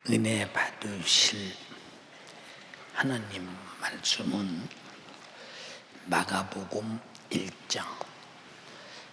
은혜 받으실 하나님 말씀은 마가복음 1장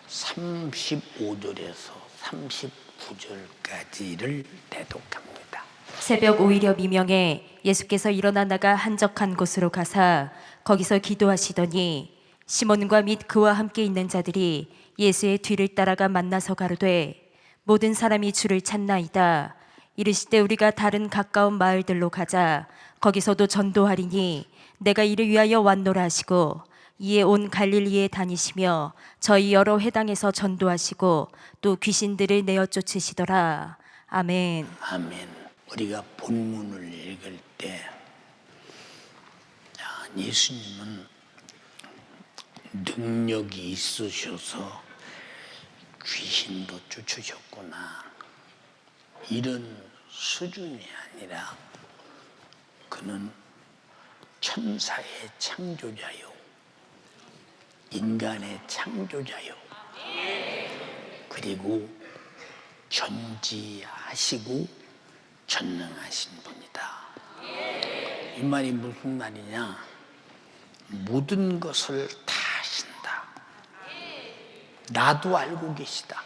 35절에서 39절까지를 대독합니다. 새벽 5일여 미명에 예수께서 일어나 나가 한적한 곳으로 가사 거기서 기도하시더니 시몬과 및 그와 함께 있는 자들이 예수의 뒤를 따라가 만나서 가로되 모든 사람이 주를 찾나이다. 이르시되 우리가 다른 가까운 마을들로 가자. 거기서도 전도하리니 내가 이를 위하여 왔노라 하시고 이에 온 갈릴리에 다니시며 저희 여러 회당에서 전도하시고 또 귀신들을 내어 쫓으시더라. 아멘. 아멘. 우리가 본문을 읽을 때 예수님은 능력이 있으셔서 귀신도 쫓으셨구나, 이런 수준이 아니라 그는 천사의 창조자요, 인간의 창조자요, 그리고 전지하시고 전능하신 분이다. 이 말이 무슨 말이냐? 모든 것을 다 아신다. 나도 알고 계시다.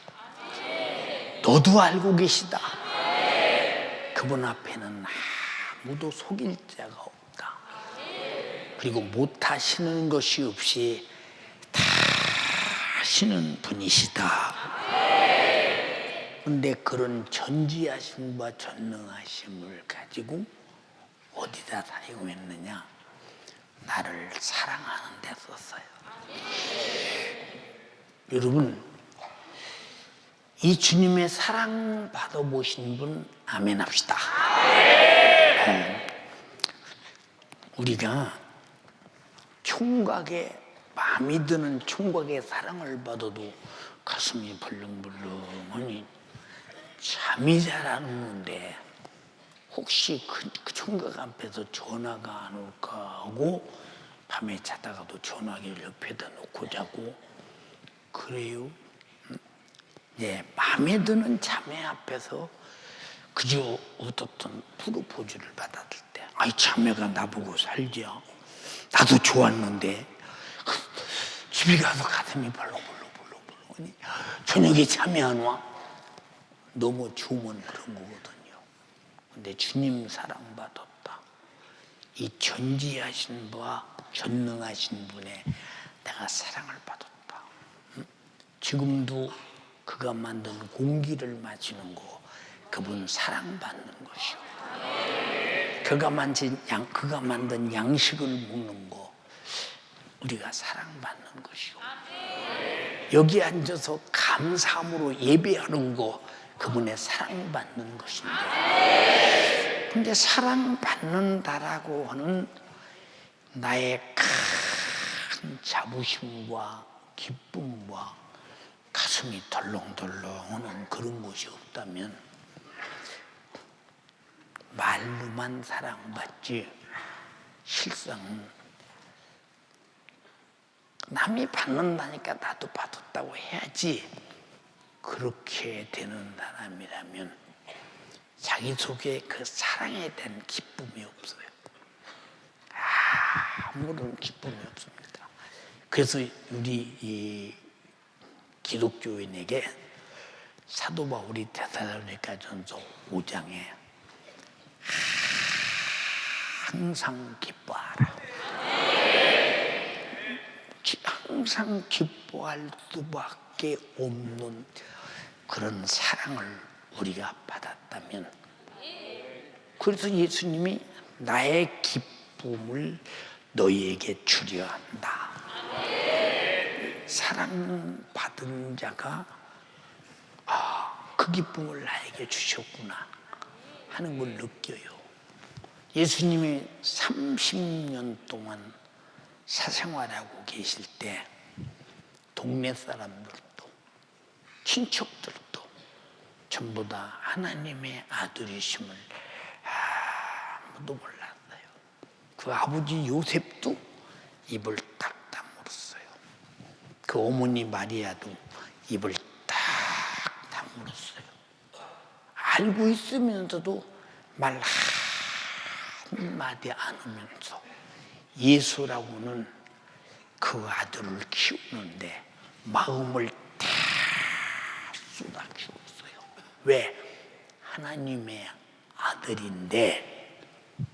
너도 알고 계시다. 그분 앞에는 아무도 속일 자가 없다. 그리고 못하시는 것이 없이 다 하시는 분이시다. 그런데 그런 전지하심과 전능하심을 가지고 어디다 사용했느냐? 나를 사랑하는 데 썼어요. 여러분, 이 주님의 사랑 받아보신 분 아멘 합시다. 우리가 총각의, 마음이 드는 총각의 사랑을 받아도 가슴이 벌렁벌렁하니 잠이 잘 안 오는데 혹시 그 총각 앞에서 전화가 안 올까 하고 밤에 자다가도 전화기를 옆에다 놓고 자고 그래요. 마음에 드는 자매 앞에서 그저 어떻든 프로포즈를 받았을 때, 아이 자매가 나보고 살지요. 나도 좋았는데 집에 가서 가슴이 벌렁벌렁하니 저녁에 잠이 안 와. 너무 주면 그런 거거든요. 근데 주님 사랑받았다. 이 전지하신 분과 전능하신 분의 내가 사랑을 받았다. 지금도 그가 만든 공기를 마시는 거, 그분 사랑받는 것이요. 그가 만든 양식을 먹는 거, 우리가 사랑받는 것이요. 여기 앉아서 감사함으로 예배하는 거, 그분의 사랑받는 것인데, 근데 사랑받는다라고 하는 나의 큰 자부심과 기쁨과 가슴이 덜렁덜렁하는 그런 것이 없다면 말로만 사랑받지 실상은 남이 받는다니까 나도 받았다고 해야지, 그렇게 되는 사람이라면 자기 속에 그 사랑에 대한 기쁨이 없어요. 아무런 기쁨이 없습니다. 그래서 우리 이 기독교인에게 사도 바울이 데살로니가전서 5장에 항상 기뻐하라, 항상 기뻐할 수밖에 없는 그런 사랑을 우리가 받았다면, 그래서 예수님이 나의 기쁨을 너희에게 주려 한다. 사랑받은 자가 그 기쁨을 나에게 주셨구나 하는 걸 느껴요. 예수님이 30년 동안 사생활하고 계실 때 동네 사람들도 친척들도 전부 다 하나님의 아들이심을 아무도 몰랐어요. 그 아버지 요셉도 입을 딱 다물었어요. 그 어머니 마리아도 입을 딱 다물었어요. 알고 있으면서도 말 한마디 안 하면서 예수라고는 그 아들을 키우는데 마음을 다 쏟아 키웠어요. 왜? 하나님의 아들인데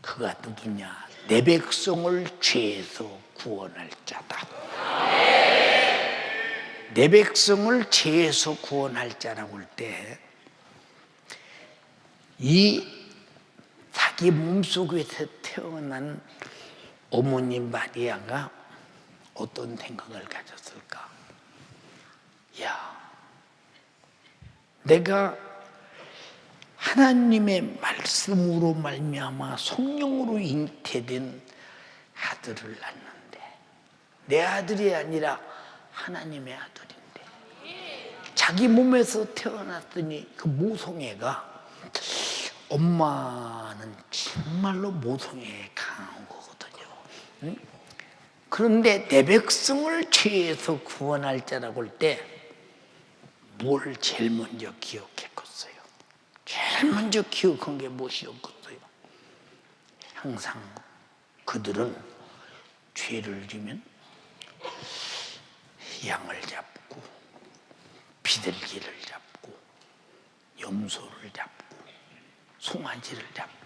그가 누구냐? 내 백성을 죄에서 구원할 자다. 내 백성을 죄에서 구원할 자라고 할 때 이 자기 몸속에서 태어난 어머니 마리아가 어떤 생각을 가졌을까? 야, 내가 하나님의 말씀으로 말미암아 성령으로 잉태된 아들을 낳는데 내 아들이 아니라 하나님의 아들인데 자기 몸에서 태어났더니 그 모성애가 엄마는 정말로 모성애에 강한 거거든요. 응? 그런데 내 백성을 죄에서 구원할 자라고 할 때 뭘 제일 먼저 기억했겠어요? 제일 먼저 기억한 게 무엇이었겠어요? 항상 그들은 죄를 지면 양을 잡고 비둘기를 잡고 염소를 잡고 송아지를 잡고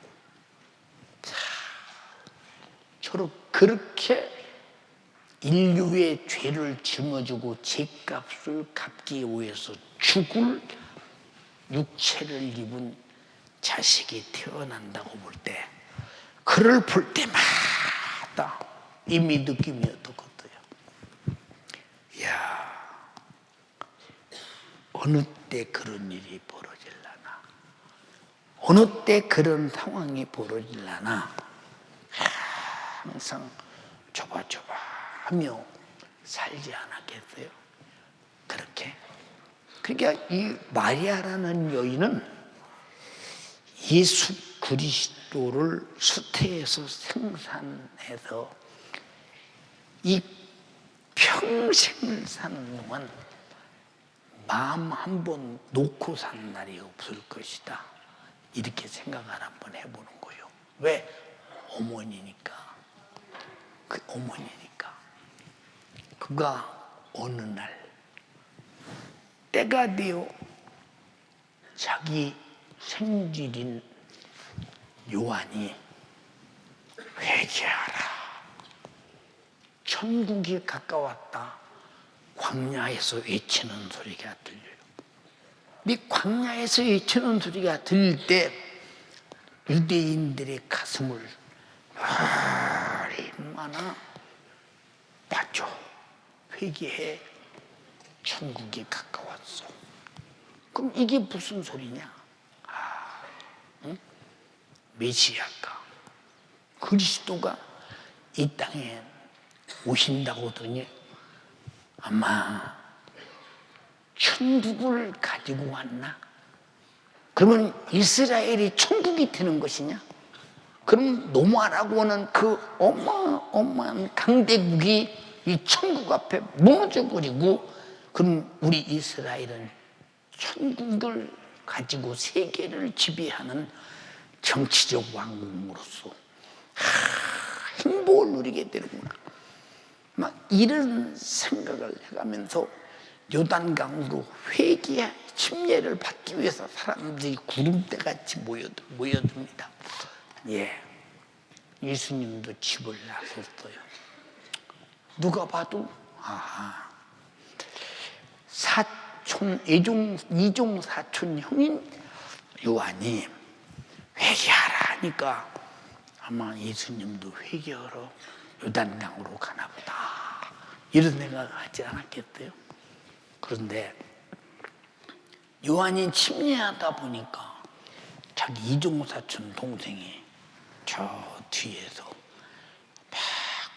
그렇게 인류의 죄를 짊어지고 죄값을 갚기 위해서 죽을 육체를 입은 자식이 태어난다고 볼 때 그를 볼 때마다 이미 느낌이 어떻겠어요? 이야, 어느 때 그런 일이 벌어질라나, 어느 때 그런 상황이 벌어질라나 항상 좁아 하며 살지 않았겠어요? 그렇게. 그러니까 이 마리아라는 여인은 예수 그리스도를 수태에서 생산해서 이 평생을 사는 동안 마음 한 번 놓고 산 날이 없을 것이다. 이렇게 생각을 한번 해보는 거예요. 왜? 어머니니까. 그 어머니니까. 그가 어느 날 때가 되어 자기 생질인 요한이 회개하라. 천국이 가까웠다. 광야에서 외치는 소리가 들려요. 이 광야에서 외치는 소리가 들릴 때 유대인들의 가슴을 얼마나 맞죠. 회개해. 천국이 가까웠어. 그럼 이게 무슨 소리냐? 응? 메시아가 그리스도가 이 땅에 오신다고 하더니 아마 천국을 가지고 왔나? 그러면 이스라엘이 천국이 되는 것이냐? 그럼 노마라고 하는 그 어마어마한 강대국이 이 천국 앞에 무너져버리고 그럼 우리 이스라엘은 천국을 가지고 세계를 지배하는 정치적 왕국으로서 행복을 누리게 되는구나. 막 이런 생각을 해가면서 요단강으로 회개의 침례를 받기 위해서 사람들이 구름대같이 모여듭니다. 예, 예수님도 집을 나섰어요. 누가 봐도 사촌 이종 사촌 형인 요한이 회개하라 하니까 아마 예수님도 회개하러 요단강으로 가나 보다 이런 생각을 하지 않았겠어요? 그런데 요한이 침례하다 보니까 자기 이종 사촌 동생이 저 뒤에서 막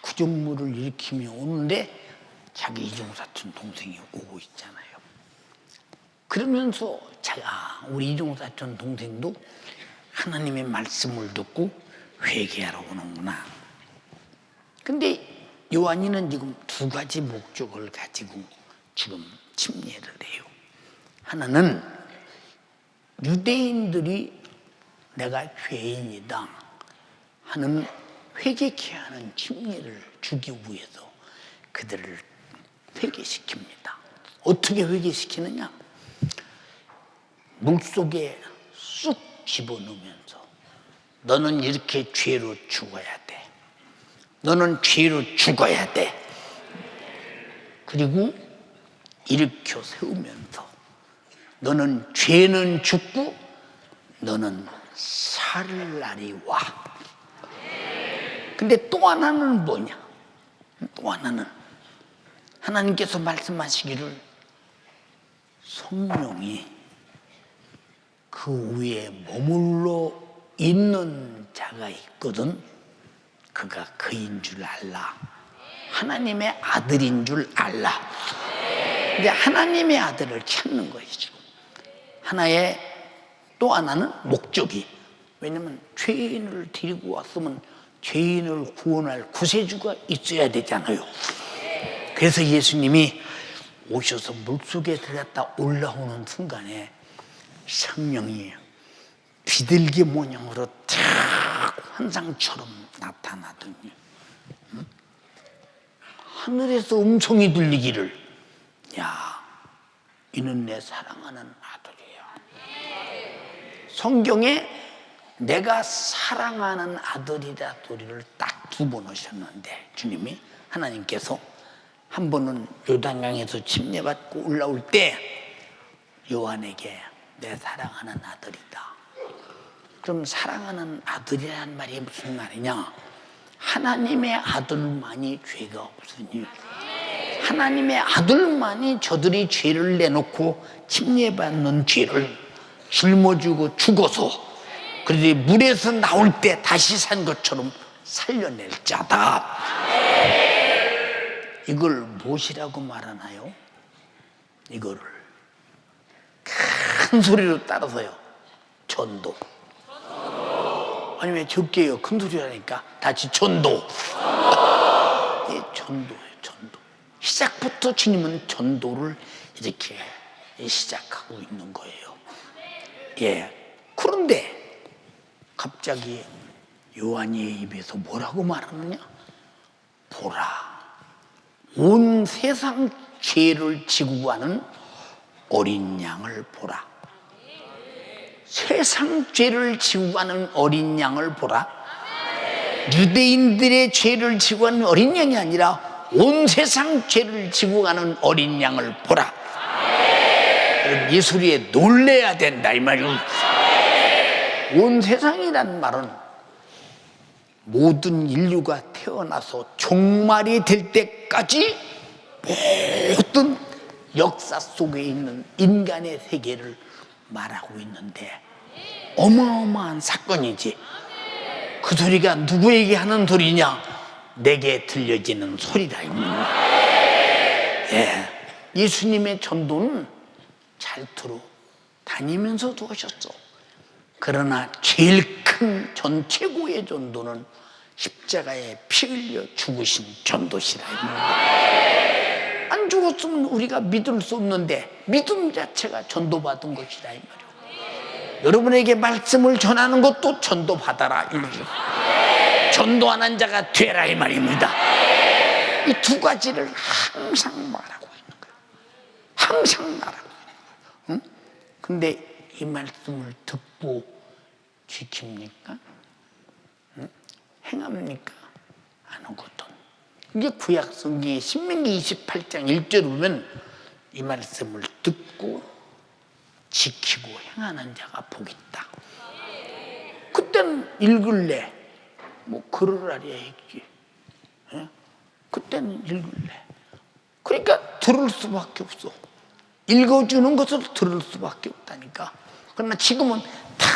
구정물을 일으키며 오는데 자기 이종 사촌 동생이 오고 있잖아요. 그러면서 우리 이종 사촌 동생도 하나님의 말씀을 듣고 회개하러 오는구나. 근데 요한이는 지금 두 가지 목적을 가지고 지금 침례를 해요. 하나는 유대인들이 내가 죄인이다 하는 회개케 하는 심리를 주기 위해서 그들을 회개시킵니다. 어떻게 회개시키느냐? 물속에 쑥 집어넣으면서 너는 이렇게 죄로 죽어야 돼. 너는 죄로 죽어야 돼. 그리고 일으켜 세우면서 너는 죄는 죽고 너는 살 날이 와. 근데 또 하나는 뭐냐? 또 하나는 하나님께서 말씀하시기를 성령이 그 위에 머물러 있는 자가 있거든. 그가 그인 줄 알라. 하나님의 아들인 줄 알라. 이제 하나님의 아들을 찾는 것이죠. 하나의 또 하나는 목적이, 왜냐하면 죄인을 데리고 왔으면 죄인을 구원할 구세주가 있어야 되잖아요. 그래서 예수님이 오셔서 물속에 들어갔다 올라오는 순간에 성령이 비둘기 모양으로 탁 환상처럼 나타나더니 하늘에서 음성이 들리기를, 야, 이는 내 사랑하는 아들이야. 성경에 내가 사랑하는 아들이라 소리를 딱 두 번 하셨는데, 주님이 하나님께서 한 번은 요단강에서 침례받고 올라올 때 요한에게 내 사랑하는 아들이다. 그럼 사랑하는 아들이란 말이 무슨 말이냐? 하나님의 아들만이 죄가 없으니, 하나님의 아들만이 저들이 죄를 내놓고 침례받는 죄를 짊어지고 죽어서 그들이 물에서 나올 때 다시 산 것처럼 살려낼 자다. 이걸 무엇이라고 말하나요? 이거를 큰 소리로 따라서요, 전도. 아니 왜 적게 해요? 큰 소리 하니까 다시 전도. 예, 전도예요, 전도. 시작부터 주님은 전도를 이렇게 시작하고 있는 거예요. 예. 그런데 갑자기 요한의 입에서 뭐라고 말하느냐? 보라, 온 세상 죄를 지고 가는 어린 양을 보라. 세상 죄를 지고 가는 어린 양을 보라. 유대인들의 죄를 지고 가는 어린 양이 아니라 온 세상 죄를 지고 가는 어린 양을 보라. 이 소리에 놀래야 된다 이 말이에요. 온 세상이란 말은 모든 인류가 태어나서 종말이 될 때까지 모든 역사 속에 있는 인간의 세계를 말하고 있는데 어마어마한 사건이지. 그 소리가 누구에게 하는 소리냐? 내게 들려지는 소리다. 예. 예수님의 전도는 잘 들어 다니면서도 하셨어. 그러나 제일 큰 최고의 전도는 십자가에 피 흘려 죽으신 전도시라. 안 죽었으면 우리가 믿을 수 없는데 믿음 자체가 전도받은 것이다 이 말이에요. 여러분에게 말씀을 전하는 것도 전도받아라 이 말이에요. 전도하는 자가 되라 이 말입니다. 이 두 가지를 항상 말하고 있는 거예요. 항상 말하고 있는 거예요. 응? 근데 이 말씀을 듣고 지킵니까? 응? 행합니까? 안 하거든. 이게 구약 성경의 신명기 28장 1절을 보면 이 말씀을 듣고 지키고 행하는 자가 복이 있다. 그때는 읽을래. 뭐 그러라리야 했지. 예? 그때는 읽을래. 그러니까 들을 수밖에 없어. 읽어주는 것을 들을 수밖에 없다니까. 그러나 지금은 다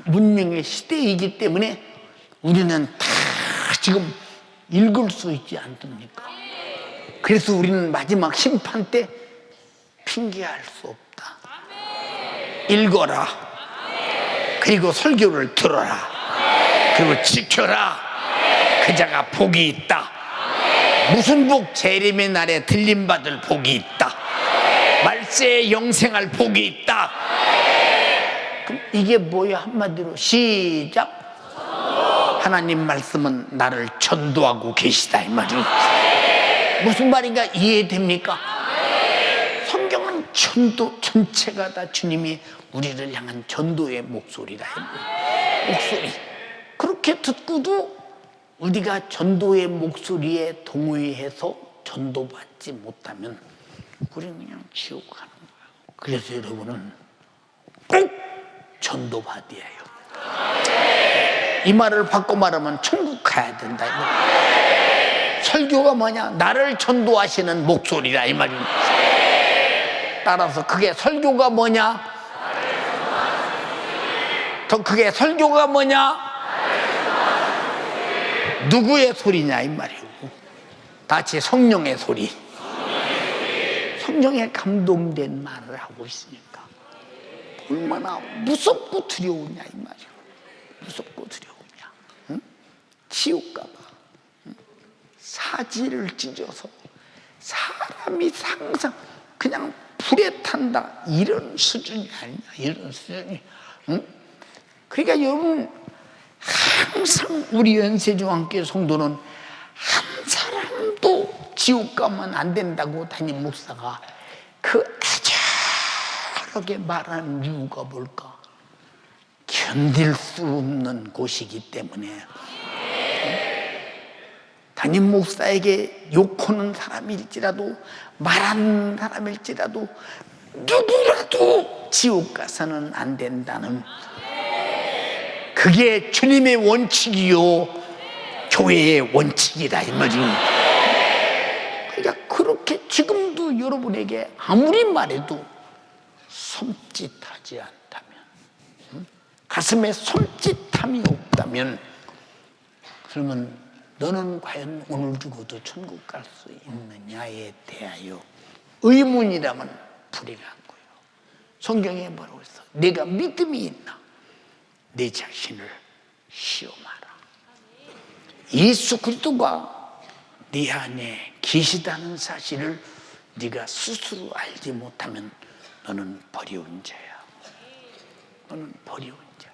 문명의 시대이기 때문에 우리는 다 지금 읽을 수 있지 않습니까? 그래서 우리는 마지막 심판 때 핑계할 수 없다. 읽어라. 그리고 설교를 들어라. 그리고 지켜라. 그 자가 복이 있다. 무슨 복? 재림의 날에 들림받을 복이 있다. 말세에 영생할 복이 있다. 그럼 이게 뭐야? 한마디로 시작. 하나님 말씀은 나를 전도하고 계시다 이 말이에요. 무슨 말인가 이해됩니까? 성경은 전도 전체가 다 주님이 우리를 향한 전도의 목소리다. 목소리. 그렇게 듣고도 우리가 전도의 목소리에 동의해서 전도받지 못하면 우리는 그냥 지옥 가는 거예요. 그래서 여러분은 꼭 전도받아야 해요. 이 말을 바꿔 말하면 천국 가야 된다. 설교가 뭐냐? 나를 전도하시는 목소리다 이 말입니다. 따라서 그게 설교가 뭐냐? 더 크게 설교가 뭐냐? 누구의 소리냐 이 말이고, 다시 성령의 소리. 성령에 감동된 말을 하고 있으니까 얼마나 무섭고 두려우냐 이 말이에요. 무섭고 두려우냐. 응? 지옥가봐. 응? 사지를 찢어서 사람이 상상 그냥 불에 탄다 이런 수준이 아니냐. 이런 수준이. 응? 그러니까 여러분 항상 우리 연세중앙교회 성도는 한 사람도 지옥 가면 안 된다고 담임 목사가 그 애절하게 말하는 이유가 뭘까? 견딜 수 없는 곳이기 때문에. 담임 목사에게 욕하는 사람일지라도 말하는 사람일지라도 누구라도 지옥 가서는 안 된다는, 그게 주님의 원칙이요 교회의 원칙이다 이 말입니다. 그러니까 그렇게 지금도 여러분에게 아무리 말해도 섬찟하지 않다면, 가슴에 섬찟함이 없다면, 그러면 너는 과연 오늘 죽어도 천국 갈 수 있느냐에 대하여 의문이라면 불이란 거예요. 성경에 뭐라고 했어? 내가 믿음이 있나? 내 자신을 시험하라. 예수 그리스도가 네 안에 계시다는 사실을 네가 스스로 알지 못하면 너는 버려온 자야. 너는 버려온 자야.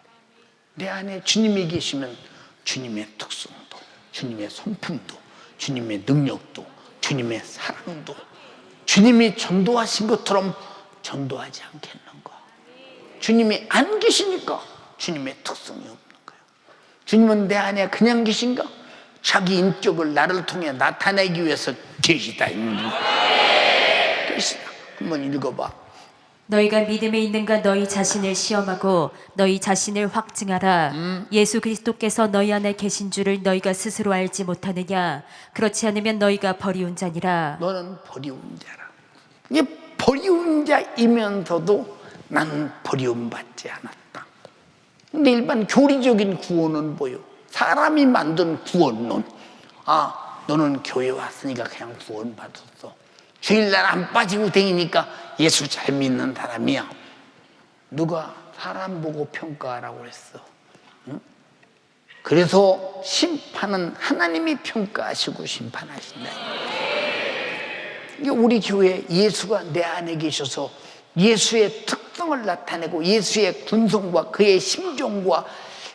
내 안에 주님이 계시면 주님의 특성도, 주님의 성품도, 주님의 능력도, 주님의 사랑도, 주님이 전도하신 것처럼 전도하지 않겠는가? 주님이 안 계시니까 주님의 특성이 없는 거예요. 주님은 내 안에 그냥 계신가? 자기 인격을 나를 통해 나타내기 위해서 계시다. 계시다. 한번 읽어봐. 너희가 믿음에 있는가 너희 자신을 시험하고 너희 자신을 확증하라. 예수 그리스도께서 너희 안에 계신 줄을 너희가 스스로 알지 못하느냐? 그렇지 않으면 너희가 버리운 자니라. 너는 버리운 자라. 이게 버리운 자이면서도 나는 버리움받지 않았다. 근데 일반 교리적인 구원은 뭐요? 사람이 만든 구원론. 아, 너는 교회 왔으니까 그냥 구원 받았어. 주일날 안 빠지고 다니니까 예수 잘 믿는 사람이야. 누가 사람 보고 평가하라고 했어? 응? 그래서 심판은 하나님이 평가하시고 심판하신다. 이게 우리 교회 예수가 내 안에 계셔서 예수의 특성을 나타내고 예수의 군성과 그의 심정과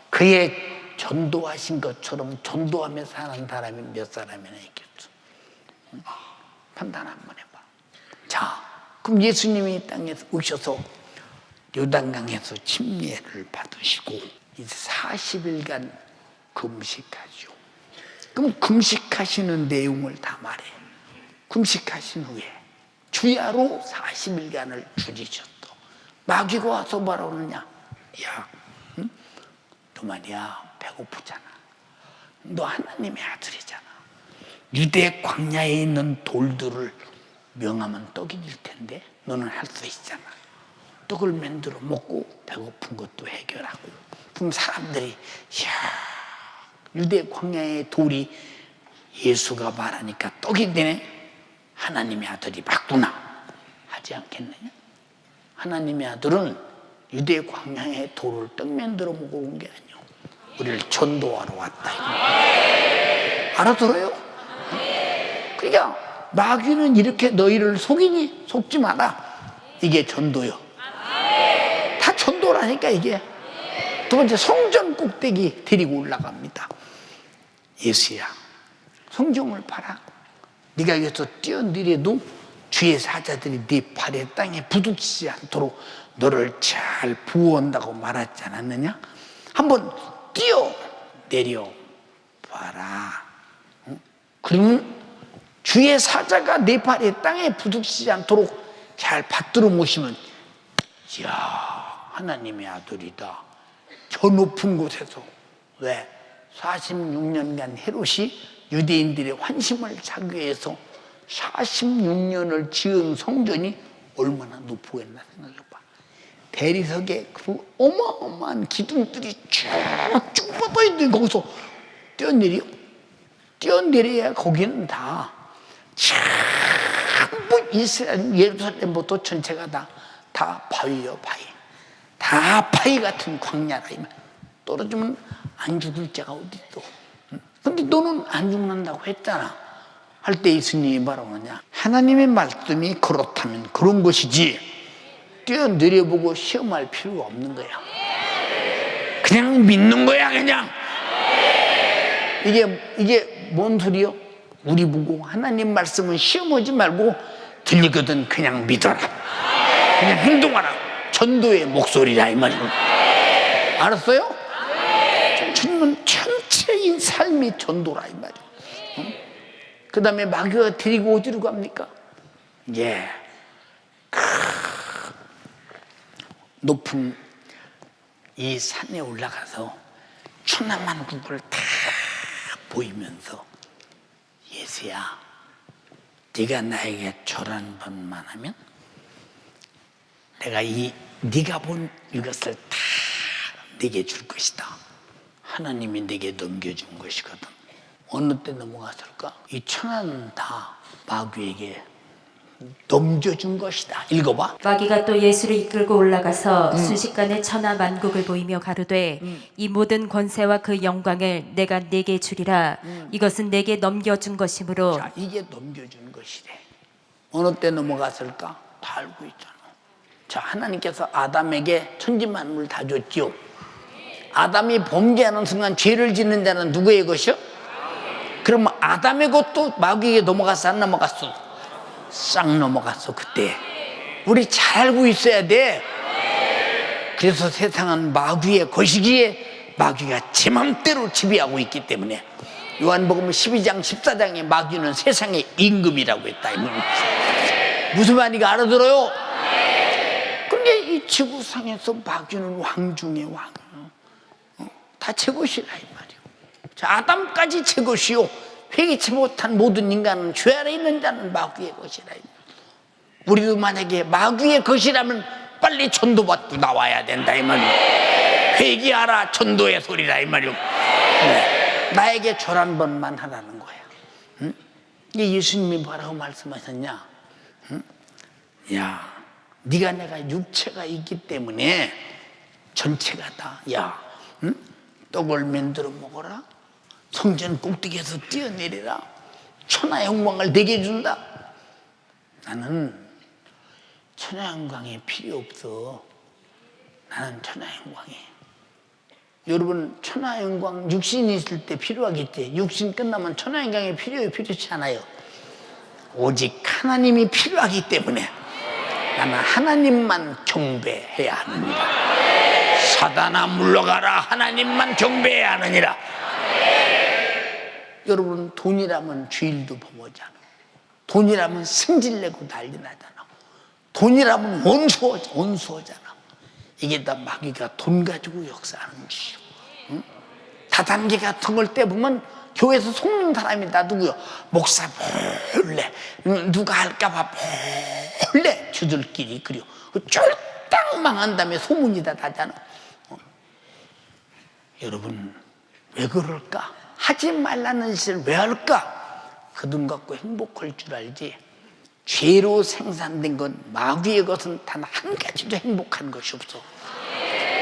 그의 전도하신 것처럼 전도하며 사는 사람이 몇 사람이나 있겠죠. 판단 한번 해봐. 자, 그럼 예수님이 이 땅에 오셔서 요단강에서 침례를 받으시고 이제 40일간 금식하죠. 그럼 금식하시는 내용을 다 말해. 금식하신 후에 주야로 40일간을 줄이셨다. 마귀가 와서 뭐라고 그러냐? 야, 응? 너 말이야 배고프잖아. 너 하나님의 아들이잖아. 유대 광야에 있는 돌들을 명하면 떡이 될 텐데 너는 할 수 있잖아. 떡을 만들어 먹고 배고픈 것도 해결하고. 그럼 사람들이 야, 유대 광야의 돌이 예수가 말하니까 떡이 되네. 하나님의 아들이 맞구나 하지 않겠느냐? 하나님의 아들은 유대 광야의 돌을 떡 만들어 먹으러 온 게 아니요, 우리를 전도하러 왔다. 알아들어요? 그러니까 마귀는 이렇게 너희를 속이니? 속지 마라. 이게 전도요. 다 전도 전도라니까 이게. 두 번째, 성전 꼭대기 데리고 올라갑니다. 예수야, 성경을 봐라. 네가 여기서 뛰어내려도 주의 사자들이 네 발에 땅에 부딪히지 않도록 너를 잘 보호한다고 말하지 않았느냐? 한번 뛰어내려 봐라. 그러면 주의 사자가 내 발에 땅에 부딪히지 않도록 잘 받들어 모시면, 이야, 하나님의 아들이다. 저 높은 곳에서. 왜? 46년간 헤롯이 유대인들의 환심을 사기 위해서 46년을 지은 성전이 얼마나 높겠나 생각해봐. 대리석에 그 어마어마한 기둥들이 쭉 뻗어있는 거기서 뛰어내려야 거기는 다 전부 이스라엘, 예루살렘부터 전체가 다 바위요, 바위. 다 바위 같은 광야라. 떨어지면 안 죽을 자가 어디 있어. 근데 너는 안 죽는다고 했잖아. 할 때 예수님이 뭐라고 하냐? 하나님의 말씀이 그렇다면 그런 것이지 뛰어내려보고 시험할 필요가 없는 거야. 그냥 믿는 거야, 그냥. 이게 뭔 소리요? 우리 보고 하나님 말씀은 시험하지 말고 들리거든 그냥 믿어라. 그냥 행동하라. 전도의 목소리라 이 말이야. 알았어요? 주님은 전체인 삶이 전도라 이 말이야. 그 다음에 마귀가 데리고 어디로 갑니까? 예, 높은 이 산에 올라가서 천하만국을 다 보이면서, 예수야, 네가 나에게 절 한 번만 하면 내가 네가 본 이것을 다 네게 줄 것이다. 하나님이 네게 넘겨준 것이거든. 어느 때 넘어갔을까? 이 천하는 다 마귀에게 넘겨준 것이다. 읽어봐. 마귀가 또 예수를 이끌고 올라가서 순식간에 천하 만국을 보이며 가로되 이 모든 권세와 그 영광을 내가 네게 주리라. 이것은 네게 넘겨준 것이므로. 자, 이게 넘겨준 것이래. 어느 때 넘어갔을까? 다 알고 있잖아. 자, 하나님께서 아담에게 천지만물을 다 줬지요. 아담이 범죄하는 순간 죄를 짓는 자는 누구의 것이요? 그러면 아담의 것도 마귀에게 넘어갔어, 안 넘어갔어? 싹 넘어갔어. 그때 우리 잘 알고 있어야 돼. 그래서 세상은 마귀의 것이기에 마귀가 제 맘대로 지배하고 있기 때문에 요한복음 12장 14장에 마귀는 세상의 임금이라고 했다. 무슨 말인가 알아들어요? 근데 이 지구상에서 마귀는 왕 중에 왕, 다 제 것이라 이 말이요. 자, 아담까지 제 것이요. 회개치 못한 모든 인간은 죄 아래 있는 자는 마귀의 것이라. 우리도 만약에 마귀의 것이라면 빨리 전도받고 나와야 된다 이 말이요. 회개하라, 전도의 소리라 이 말이요. 나에게 절 한 번만 하라는 거야. 응? 예수님이 뭐라고 말씀하셨냐? 응? 야, 네가 내가 육체가 있기 때문에 전체가 다, 야, 응? 떡을 만들어 먹어라. 성전 꼭대기에서 뛰어내리라. 천하 영광을 내게 준다. 나는 천하 영광이 필요 없어. 나는 천하 영광이. 여러분, 천하 영광 육신이 있을 때 필요하겠지. 육신 끝나면 천하 영광이 필요치 않아요. 오직 하나님이 필요하기 때문에 나는 하나님만 경배해야 하느니라. 사단아 물러가라. 하나님만 경배해야 하느니라. 여러분, 돈이라면 주일도 범하잖아. 돈이라면 승질내고 난리 나잖아. 돈이라면 원수하잖아. 이게 다 마귀가 돈 가지고 역사하는 짓이요. 응? 다단계 같은 걸 떼보면 교회에서 속는 사람이 다 누구요? 목사 몰래, 누가 할까봐 몰래 주들끼리 그려. 쫄딱 망한 다음에 소문이 다 나잖아. 여러분, 왜 그럴까? 하지 말라는 짓을 왜 할까? 그 돈 갖고 행복할 줄 알지. 죄로 생산된 건, 마귀의 것은 단 한 가지도 행복한 것이 없어.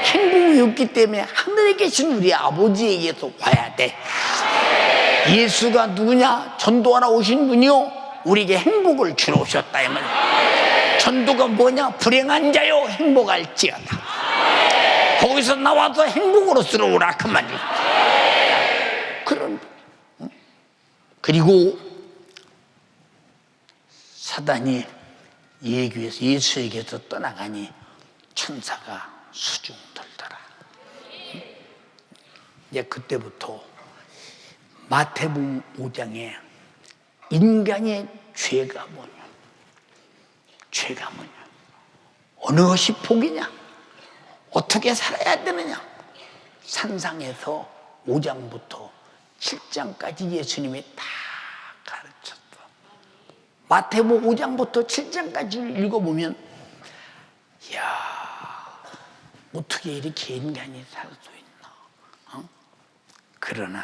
행복이 없기 때문에 하늘에 계신 우리 아버지에게서 와야 돼. 예수가 누구냐? 전도하러 오신 분이요, 우리에게 행복을 주러 오셨다 이 말이야. 전도가 뭐냐? 불행한 자요 행복할지어다. 거기서 나와서 행복으로스러우라 그 말이에요. 그런 그리고 사단이 예수에게서 떠나가니 천사가 수중 들더라. 이제 그때부터 마태복음 5장에 인간의 죄가 뭐냐, 죄가 뭐냐, 어느 것이 복이냐, 어떻게 살아야 되느냐, 산상에서 5장부터 7장까지 예수님이 다 가르쳤어. 마태복음 5장부터 7장까지 읽어보면, 이야, 어떻게 이렇게 인간이 살 수 있나? 그러나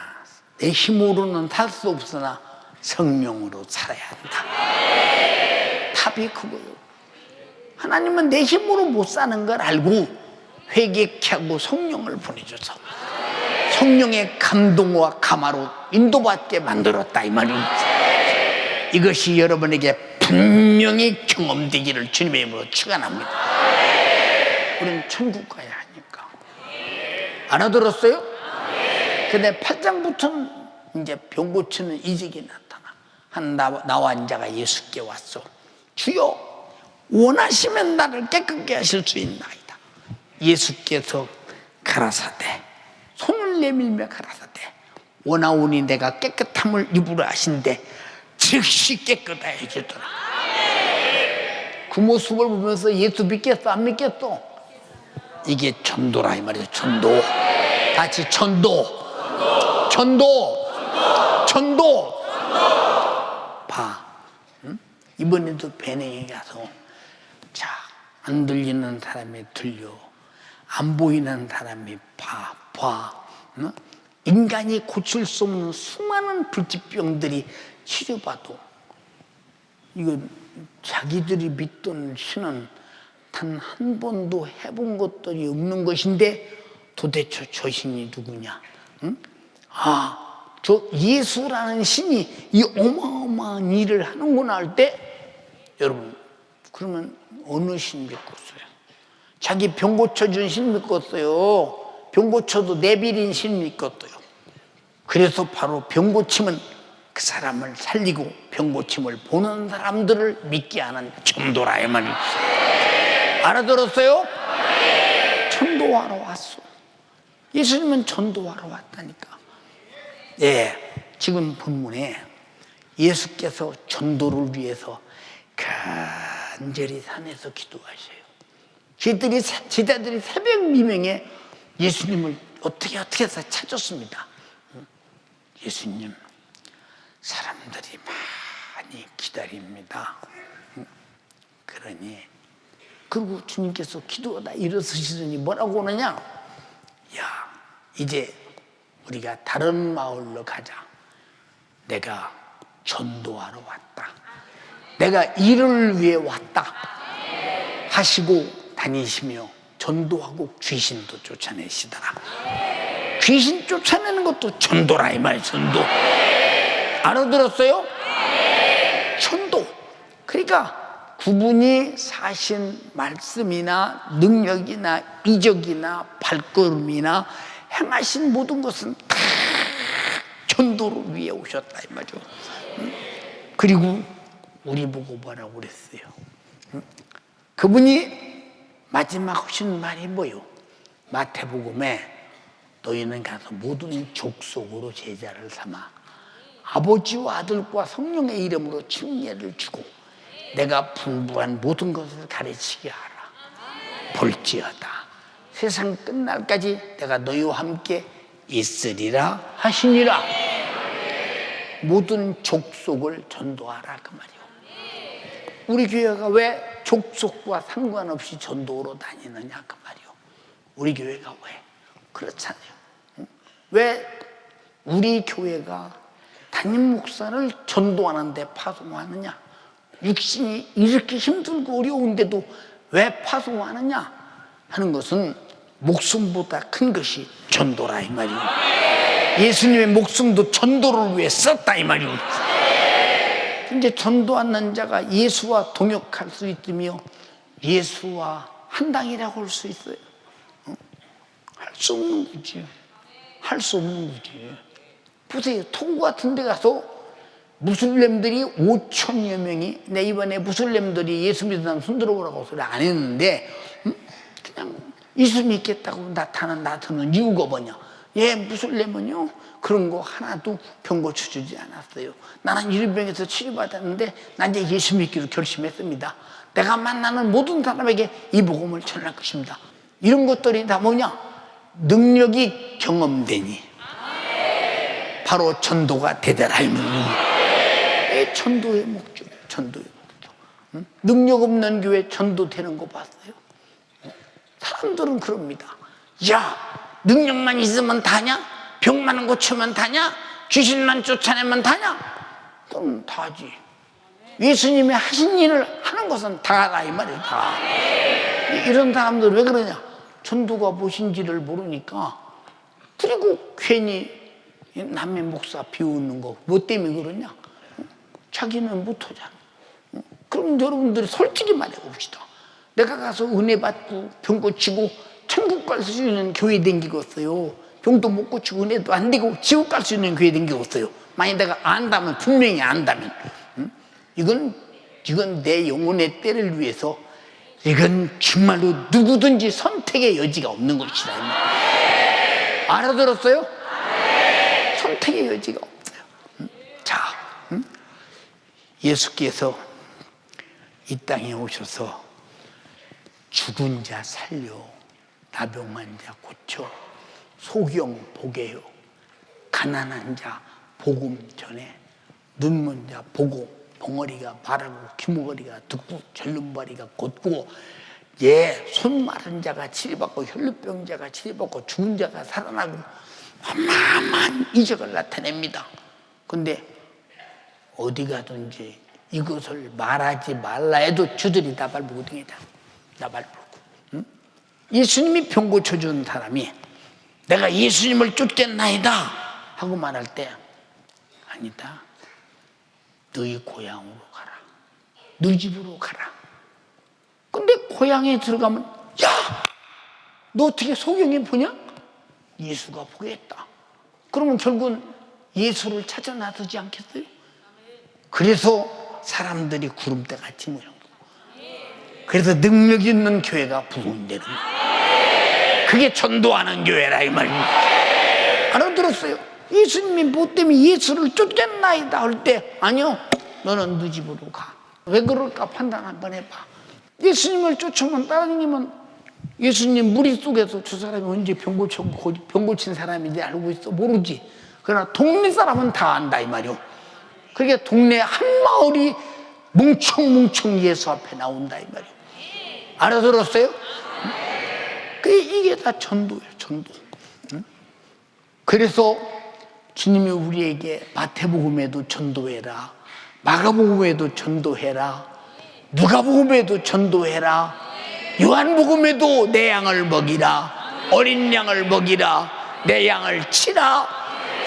내 힘으로는 살 수 없으나 성령으로 살아야 한다. 답이 그거예요. 하나님은 내 힘으로 못 사는 걸 알고 회개케 하고 성령을 보내줘서 성령의 감동과 감화로 인도받게 만들었다 이 말입니다. 이것이 여러분에게 분명히 경험되기를 주님의 이름으로 축원합니다. 우리는 천국 가야 하니까. 알아들었어요? 근데 8장부터는 이제 병 고치는 이적이 나타나. 한 나와 자가 예수께 왔어. 주여, 원하시면 나를 깨끗게 하실 수 있나이다. 예수께서 가라사대, 손을 내밀며 가라사대, 원하오니 내가 깨끗함을 입으라 하신대 즉시 깨끗해지더라. 그 모습을 보면서 예수 믿겠어 안 믿겠어? 이게 전도라 이 말이에요. 전도. 같이 전도. 전도. 봐. 응? 이번에도 베냉에 가서 자, 안 들리는 사람이 들려, 안 보이는 사람이 봐. 응? 인간이 고칠 수 없는 수많은 불치병들이 치료받고, 이거 자기들이 믿던 신은 단 한 번도 해본 것들이 없는 것인데 도대체 저 신이 누구냐? 응? 저 예수라는 신이 이 어마어마한 일을 하는구나 할 때, 여러분, 그러면 어느 신 믿겠어요? 자기 병 고쳐준 신 믿겠어요? 병 고쳐도 내비린 신 믿겠어요? 그래서 바로 병 고침은 그 사람을 살리고 병 고침을 보는 사람들을 믿게 하는 전도라 이 말이에요. 알아들었어요? 전도하러 왔어. 예수님은 전도하러 왔다니까. 예, 지금 본문에 예수께서 전도를 위해서 간절히 산에서 기도하셔요. 제자들이 새벽 미명에 예수님을 어떻게 해서 찾았습니다. 예수님, 사람들이 많이 기다립니다. 그러니, 그리고 주님께서 기도하다 일어서시더니 뭐라고 하느냐? 야, 이제 우리가 다른 마을로 가자. 내가 전도하러 왔다. 내가 이를 위해 왔다. 하시고 다니시며 전도하고 귀신도 쫓아내시더라. 귀신 쫓아내는 것도 전도라 이 말이에요. 전도. 알아들었어요? 전도. 그러니까 그분이 사신 말씀이나 능력이나 이적이나 발걸음이나 행하신 모든 것은 다 전도를 위해 오셨다 이 말이죠. 그리고 우리 보고 뭐라고 그랬어요? 그분이 마지막 하신 말이 뭐요? 마태복음에 너희는 가서 모든 족속으로 제자를 삼아 아버지와 아들과 성령의 이름으로 침례를 주고 내가 분부한 모든 것을 가르치게 하라. 볼지어다 세상 끝날까지 내가 너희와 함께 있으리라 하시니라. 모든 족속을 전도하라 그 말이요. 우리 교회가 왜 족속과 상관없이 전도로 다니느냐 그 말이요. 우리 교회가 왜 그렇잖아요. 왜 우리 교회가 담임 목사를 전도하는데 파송하느냐? 육신이 이렇게 힘들고 어려운데도 왜 파송하느냐 하는 것은 목숨보다 큰 것이 전도라 이 말이에요. 예수님의 목숨도 전도를 위해 썼다 이 말이에요. 이제 전도하는 자가 예수와 동역할 수 있으며 예수와 한 당이라고 할 수 있어요. 수 없는 거지. 할 수 없는 거지. 보세요. 토고 같은 데 가서 무슬림들이 5천여 명이, 내 이번에 무슬림들이 예수 믿는 사람 손들어보라고 소리 안 했는데 그냥 예수 믿겠다고 나타나는 이유가 뭐냐. 예, 무슬림은요 그런 거 하나도 병 고쳐주지 않았어요. 나는 이런 병에서 치료받았는데 난 이제 예수 믿기로 결심했습니다. 내가 만나는 모든 사람에게 이 복음을 전할 것입니다. 이런 것들이 다 뭐냐? 능력이 경험되니 바로 전도가 되더라. 전도의 목적, 전도의 목적. 능력 없는 교회 전도되는 거 봤어요? 사람들은 그럽니다. 야, 능력만 있으면 다냐? 병만 고치면 다냐? 귀신만 쫓아내면 다냐? 그럼 다지. 예수님이 하신 일을 하는 것은 다라 이 말이에요. 다. 이런 사람들 왜 그러냐? 전도가 무엇인지를 모르니까. 그리고 괜히 남의 목사 비웃는 거 뭐 때문에 그러냐? 자기는 못하잖아. 그럼 여러분들이 솔직히 말해봅시다. 내가 가서 은혜 받고 병 고치고 천국 갈 수 있는 교회 댕기겠어요. 병도 못 고치고 은혜도 안 되고 지옥 갈 수 있는 교회 댕기겠어요. 만약 내가 안다면, 분명히 안다면, 이건 내 영혼의 때를 위해서, 이건 정말로 누구든지 선택의 여지가 없는 것이다. 알아들었어요? 선택의 여지가 없어요. 자, 예수께서 이 땅에 오셔서 죽은 자 살려, 나병한 자 고쳐, 소경 보게요, 가난한 자 복음 전해, 눈먼 자 보고, 벙어리가 말하고, 귀머거리가 듣고, 절름발이가 걷고, 예, 손 마른 자가 치료받고, 혈루병자가 치료받고, 죽은 자가 살아나고, 어마어마한 이적을 나타냅니다. 근데 어디 가든지 이것을 말하지 말라 해도 주들이 나발부거든이다. 나발부고. 예수님이 병 고쳐준 사람이 내가 예수님을 쫓겠나이다 하고 말할 때, 아니다, 너희 고향으로 가라, 너희 집으로 가라. 근데 고향에 들어가면, 야, 너 어떻게 소경이 보냐? 예수가 보겠다. 그러면 결국은 예수를 찾아 나서지 않겠어요? 그래서 사람들이 구름대 같이 모여. 그래서 능력 있는 교회가 부흥되는 거예요. 그게 전도하는 교회라 이 말입니다. 알아들었어요? 예수님이 뭐 때문에 예수를 쫓겠나이다 할 때, 아니요, 너는 네 집으로 가. 왜 그럴까 판단 한번 해봐. 예수님을 쫓으면, 따라다니면 예수님 무리 속에서 저 사람이 언제 병 고친 사람인지 알고 있어? 모르지. 그러나 동네 사람은 다 안다 이 말이요. 그게 동네 한 마을이 뭉청뭉청 예수 앞에 나온다 이 말이요. 알아들었어요? 이게 다 전도예요, 전도. 그래서 주님이 우리에게 마태복음에도 전도해라, 마가복음에도 전도해라, 누가복음에도 전도해라, 요한복음에도 내 양을 먹이라, 어린 양을 먹이라, 내 양을 치라.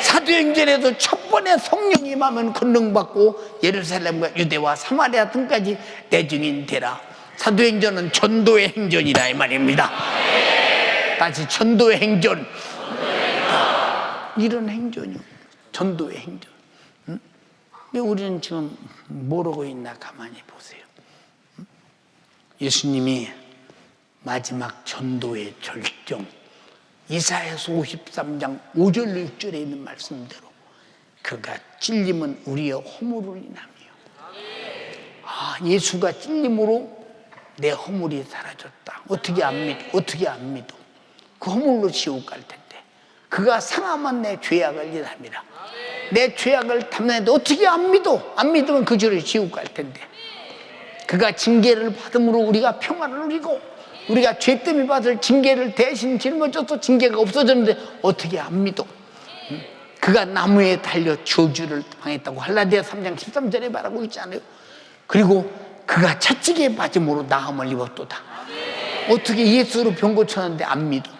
사도행전에도 첫 번에 성령 임하면 권능받고 예루살렘과 유대와 사마리아 등까지 내 증인 되라. 사도행전은 전도의 행전이라 이 말입니다. 다시 전도의 행전. 이런 행전이요, 전도의 행전. 근데 우리는 지금 모르고 있나 가만히 보세요. 예수님이 마지막 전도의 절정, 이사야서 53장 5절 6절에 있는 말씀대로 그가 찔림은 우리의 허물을 인함이요. 아, 예수가 찔림으로 내 허물이 사라졌다. 어떻게 안 믿어? 어떻게 안 믿어? 그 허물로 지옥 갈 텐데. 그가 상하면 내 죄악을 인함이라. 내 죄악을 담당했는데 어떻게 안 믿어? 안 믿으면 그 죄로 지옥 갈 텐데. 그가 징계를 받음으로 우리가 평안을 누리고, 우리가 죄 때문에 받을 징계를 대신 짊어져서 징계가 없어졌는데 어떻게 안 믿어? 그가 나무에 달려 저주를 당했다고 갈라디아 3장 13절에 말하고 있잖아요. 그리고 그가 채찍에 맞음으로 나음을 입었도다. 어떻게 예수로 병 고쳤는데 안 믿어?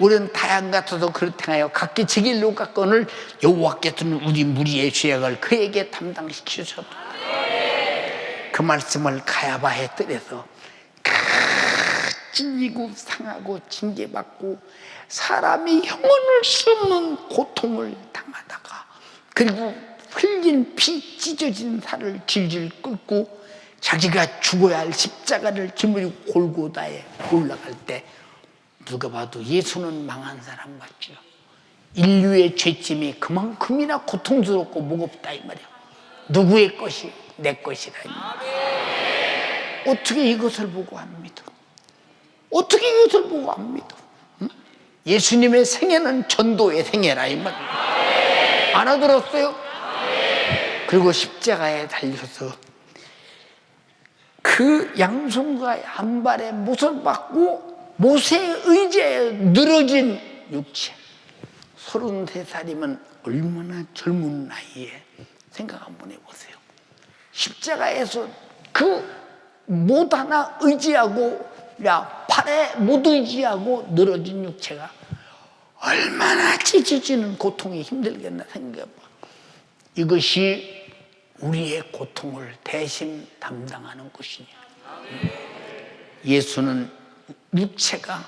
우리는 다양 같아서 그렇다하여 각기 지길로 깎건을 여호와께서는 우리 무리의 죄악을 그에게 담당시키셨다. 그 말씀을 가야바의 뜰에서 찔리고 상하고 징계받고 사람이 형언할 수 없는 고통을 당하다가, 그리고 흘린 피 찢어진 살을 질질 끓고 자기가 죽어야 할 십자가를 짊어지고 골고다에 올라갈 때 누가 봐도 예수는 망한 사람 같죠. 인류의 죄짐이 그만큼이나 고통스럽고 무겁다 이 말이야. 누구의 것이? 내 것이라. 어떻게 이것을 보고 안 믿어? 어떻게 이것을 보고 안 믿어? 응? 예수님의 생애는 전도의 생애라 이 말이야. 알아들었어요? 그리고 십자가에 달려서 그 양손과 양발에 못을 박고 모세의 의지에 늘어진 육체, 33살이면 얼마나 젊은 나이에 생각 한번 해보세요. 십자가에서 그 못 하나 의지하고, 팔에 못 의지하고 늘어진 육체가 얼마나 찢어지는 고통이 힘들겠나 생각해봐. 이것이 우리의 고통을 대신 담당하는 것이냐. 예수는 육체가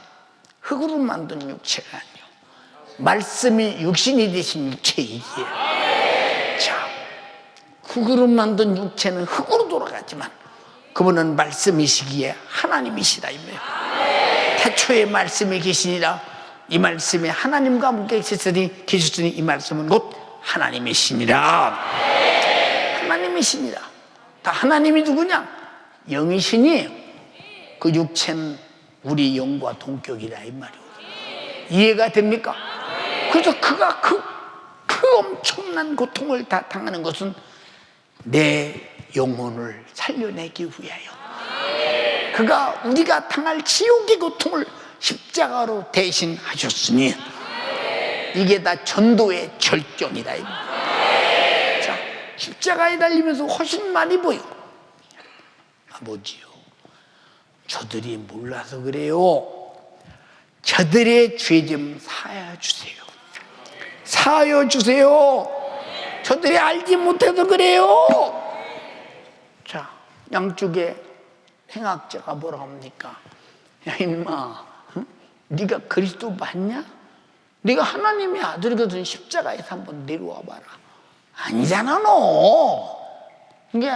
흙으로 만든 육체가 아니요, 말씀이 육신이 되신 육체이기에. 자, 흙으로 만든 육체는 흙으로 돌아가지만 그분은 말씀이시기에 하나님이시다 이거예요. 태초에 말씀이 계시니라. 이 말씀이 하나님과 함께 계셨으니 이 말씀은 곧 하나님이시니라. 하나님이시니라. 다 하나님이 누구냐? 영이시니 그 육체는 우리 영과 동격이라 이 말이에요. 이해가 됩니까? 그래서 그가 그 엄청난 고통을 다 당하는 것은 내 영혼을 살려내기 위하여, 그가 우리가 당할 지옥의 고통을 십자가로 대신하셨으니 이게 다 전도의 절정이다. 자, 십자가에 달리면서 훨씬 많이 보여. 아버지요, 저들이 몰라서 그래요. 저들의 죄 좀 사하여 주세요. 사하여 주세요. 저들이 알지 못해서 그래요. 자, 양쪽에 행악자가 뭐라 합니까? 야 임마, 응? 네가 그리스도 맞냐? 네가 하나님의 아들이거든. 십자가에서 한번 내려와 봐라. 아니잖아 너. 이게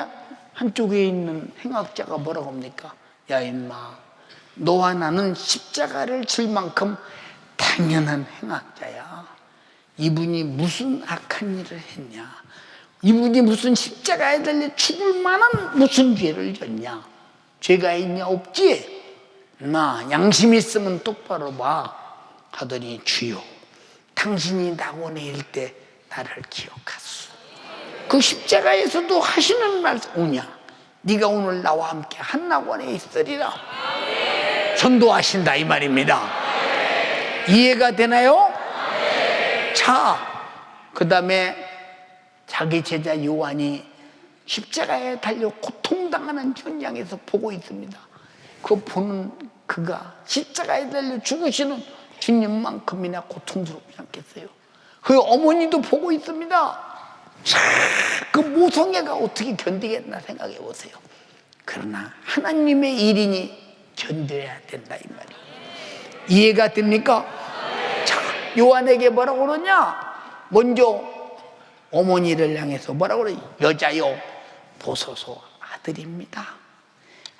한쪽에 있는 행악자가 뭐라고 합니까? 야 임마, 너와 나는 십자가를 질 만큼 당연한 행악자야. 이분이 무슨 악한 일을 했냐? 이분이 무슨 십자가에 달려 죽을 만한 무슨 죄를 졌냐? 죄가 있냐? 없지? 나 양심 있으면 똑바로 봐. 하더니 주여, 당신이 낙원에 있을 때 나를 기억하소. 그 십자가에서도 하시는 말씀 오냐? 네가 오늘 나와 함께 한 낙원에 있으리라. 전도하신다 이 말입니다. 이해가 되나요? 자, 그 다음에 자기 제자 요한이 십자가에 달려 고통당하는 현장에서 보고 있습니다. 그 보는 그가 십자가에 달려 죽으시는 주님만큼이나 고통스럽지 않겠어요? 그 어머니도 보고 있습니다. 그 모성애가 어떻게 견디겠나 생각해 보세요. 그러나 하나님의 일이니 견뎌야 된다 이 말이에요. 이해가 됩니까? 자, 요한에게 뭐라고 그러냐? 먼저 어머니를 향해서 뭐라고 그래? 여자여 보소서, 아들입니다.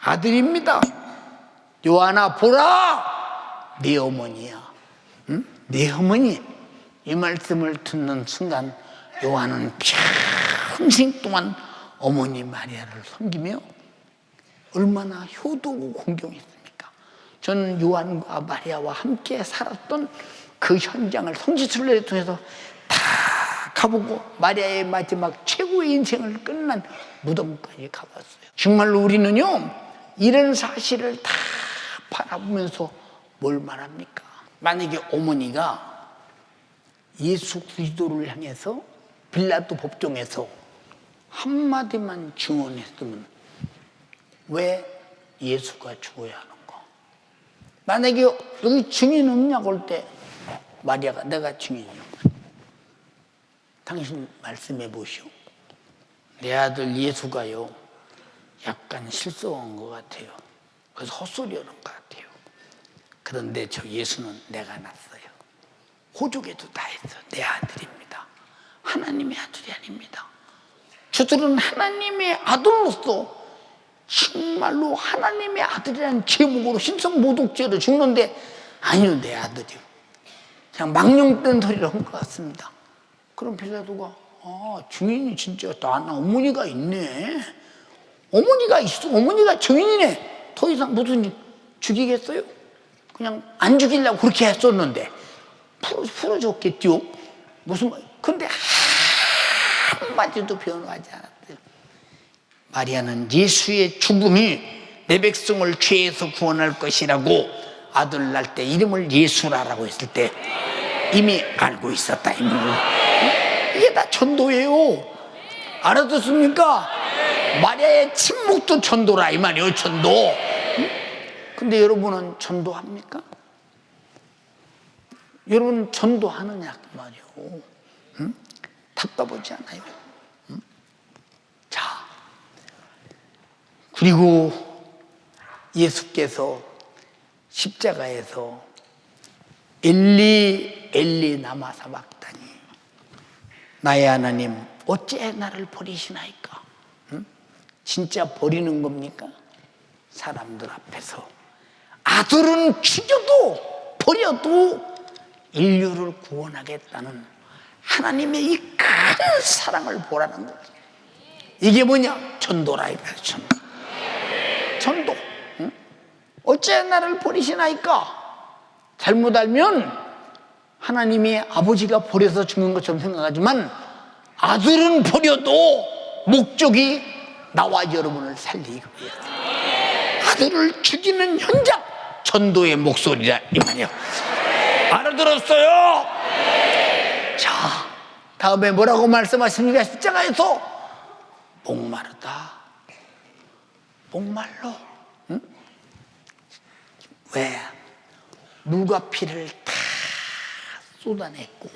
아들입니다. 요한아 보라, 네 어머니야. 응? 네 어머니. 이 말씀을 듣는 순간 요한은 평생 동안 어머니 마리아를 섬기며 얼마나 효도고 공경했습니까? 저는 요한과 마리아와 함께 살았던 그 현장을 성지순례를 통해서 다 가보고 마리아의 마지막 최고의 인생을 끝난 무덤까지 가봤어요. 정말로 우리는요, 이런 사실을 다 바라보면서 뭘 말합니까? 만약에 어머니가 예수 그리스도를 향해서 빌라도 법정에서 한마디만 증언했으면 왜 예수가 죽어야 하는가? 만약에 여기 증인 없냐고 할 때 마리아가 내가 증인이야. 당신 말씀해 보시오. 내 아들 예수가요 약간 실수한 것 같아요. 그래서 헛소리하는 것 같아요. 그런데 저 예수는 내가 낳았어요. 호족에도 다 했어. 내 아들입니다. 하나님의 아들이 아닙니다. 저들은 하나님의 아들로서 정말로 하나님의 아들이라는 제목으로 신성모독죄로 죽는데 아니요, 내 아들이요. 그냥 망령된 소리를 한 것 같습니다. 그럼 빌라도가 증인이 진짜 나 어머니가 있네. 어머니가 있어. 어머니가 증인이네. 더 이상 무슨 죽이겠어요? 그냥 안 죽이려고 그렇게 했었는데 풀어줬겠죠. 무슨 말? 근데 한마디도 변호하지 않았대요. 마리아는 예수의 죽음이 내 백성을 죄에서 구원할 것이라고 아들 낳을 때 이름을 예수라라고 했을 때 이미 알고 있었다. 이게 다 전도예요. 알아듣습니까? 마리아의 침묵도 전도라 이 말이에요. 전도. 근데 여러분은 전도합니까? 여러분 전도하느냐 그 말이에요. 답답하지 않아요? 자, 그리고 예수께서 십자가에서 엘리 엘리 나마 사박다니, 나의 하나님 어찌 나를 버리시나이까? 진짜 버리는 겁니까? 사람들 앞에서 아들은 죽여도 버려도 인류를 구원하겠다는 하나님의 이 큰 사랑을 보라는 거예요. 이게 뭐냐? 전도라 이거예요. 전도. 어째 나를 버리시나이까? 잘못 알면 하나님이 아버지가 버려서 죽는 것처럼 생각하지만 아들은 버려도 목적이 나와 여러분을 살리기 위해서 아들을 죽이는 현장, 전도의 목소리라 이 말이에요. 알아들었어요? 자, 다음에 뭐라고 말씀하십니까? 십자가에서 목마르다, 목말로. 왜? 물과 피를 다 쏟아냈고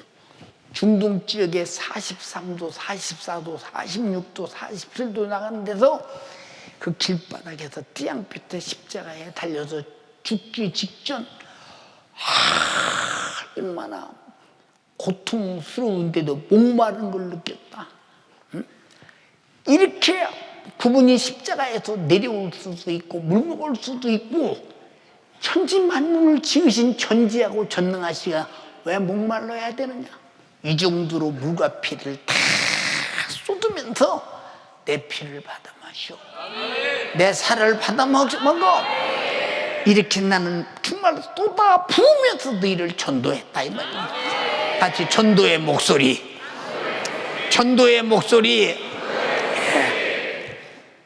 중동 지역에 43도, 44도, 46도, 47도 나가는 데서 그 길바닥에서 띠양볕에 십자가에 달려서 죽기 직전 얼마나 고통스러운데도 목마른 걸 느꼈다. 이렇게 그분이 십자가에서 내려올 수도 있고 물 먹을 수도 있고 천지 만물을 지으신 전지하고 전능하시가 왜 목말라야 되느냐? 이 정도로 물과 피를 다 쏟으면서 내 피를 받아 마시오, 내 살을 받아 먹어. 이렇게 나는 정말 쏟아 부으면서 너희를 전도했다 이 말입니다. 같이 전도의 목소리, 전도의 목소리.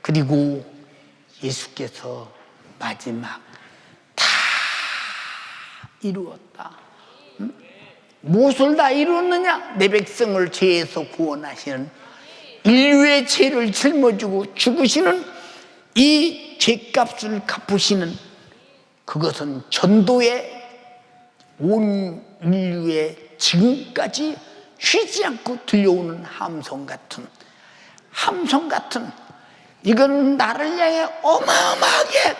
그리고 예수께서 마지막 다 이루었다. 무엇을 다 이루었느냐? 내 백성을 죄에서 구원하시는, 인류의 죄를 짊어지고 죽으시는, 이 죄값을 갚으시는, 그것은 전도의 온 인류의 지금까지 쉬지 않고 들려오는 함성 같은, 이건 나를 향해 어마어마하게